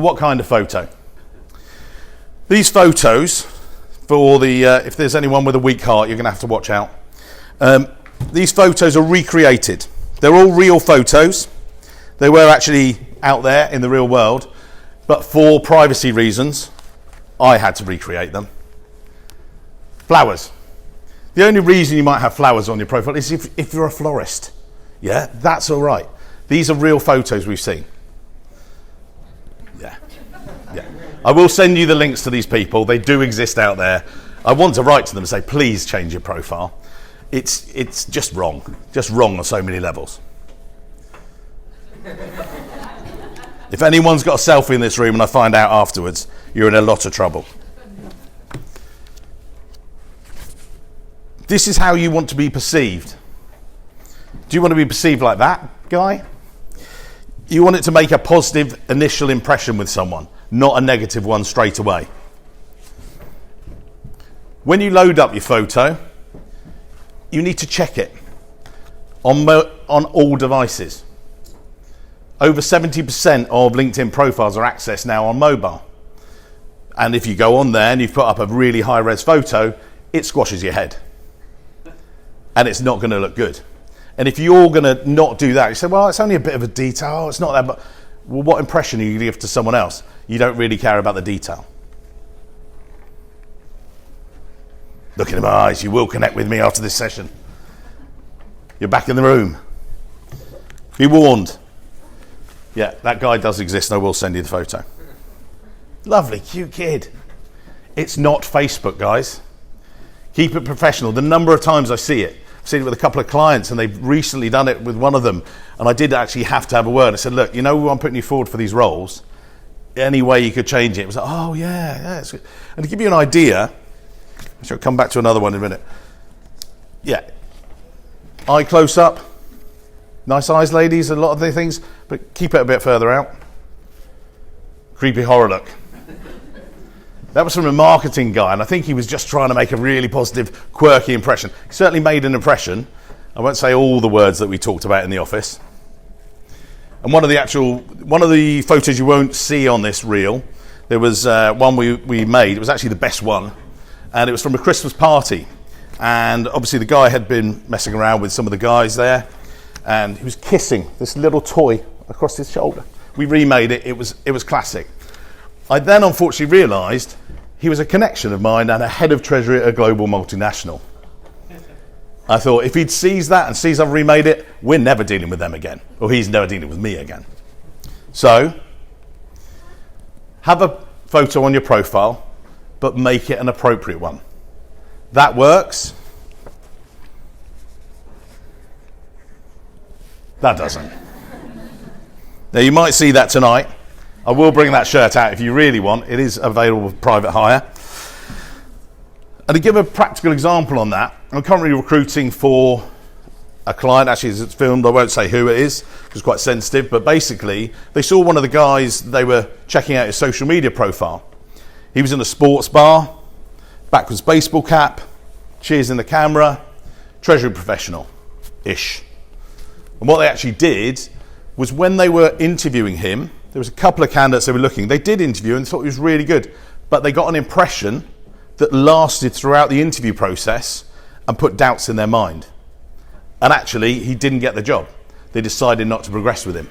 But what kind of photo? These photos, for the if there's anyone with a weak heart, you're going to have to watch out. These photos are recreated. They're all real photos. They were actually out there in the real world, but for privacy reasons, I had to recreate them. Flowers. The only reason you might have flowers on your profile is if you're a florist. Yeah, that's all right. These are real photos we've seen. Yeah. I will send you the links to these people. They do exist out there. I want to write to them and say, please change your profile. It's just wrong on so many levels. If anyone's got a selfie in this room and I find out afterwards, you're in a lot of trouble. This is how you want to be perceived. Do you want to be perceived like that guy? You want it to make a positive initial impression with someone, not a negative one straight away. When you load up your photo, you need to check it on all devices. Over 70% of LinkedIn profiles are accessed now on mobile. And if you go on there and you've put up a really high-res photo, it squashes your head. And it's not going to look good. And if you're going to not do that, you say, well, it's only a bit of a detail, it's not that, but well, what impression are you going to give to someone else? You don't really care about the detail. Look in my eyes, you will connect with me after this session. You're back in the room. Be warned. Yeah, that guy does exist, and I will send you the photo. Lovely, cute kid. It's not Facebook, guys. Keep it professional. The number of times I see it, I've seen it with a couple of clients, and they've recently done it with one of them, and I did actually have to have a word. I said, look, you know I'm putting you forward for these roles. Any way you could change it? It was like, oh, yeah, it's good. And to give you an idea, I shall come back to another one in a minute. Yeah. Eye close up. Nice eyes, ladies, a lot of the things, but keep it a bit further out. Creepy horror look. That was from a marketing guy, and I think he was just trying to make a really positive, quirky impression. He certainly made an impression. I won't say all the words that we talked about in the office. And one of the photos you won't see on this reel, there was one we made. It was actually the best one, and it was from a Christmas party. And obviously the guy had been messing around with some of the guys there, and he was kissing this little toy across his shoulder. We remade it. It was classic. I then unfortunately realised he was a connection of mine and a head of Treasury at a global multinational. I thought if he'd sees that and sees I've remade it, we're never dealing with them again, or he's never dealing with me again. So, have a photo on your profile, but make it an appropriate one. That works. That doesn't. Now you might see that tonight. I will bring that shirt out if you really want. It is available for private hire. And to give a practical example on that, I'm currently recruiting for a client. Actually, it's filmed. I won't say who it is because it's quite sensitive. But basically, they saw one of the guys. They were checking out his social media profile. He was in a sports bar, backwards baseball cap, cheers in the camera, Treasury professional-ish. And what they actually did was when they were interviewing him, there was a couple of candidates they were looking. They did interview and thought he was really good, but they got an impression that lasted throughout the interview process and put doubts in their mind. And actually, he didn't get the job. They decided not to progress with him.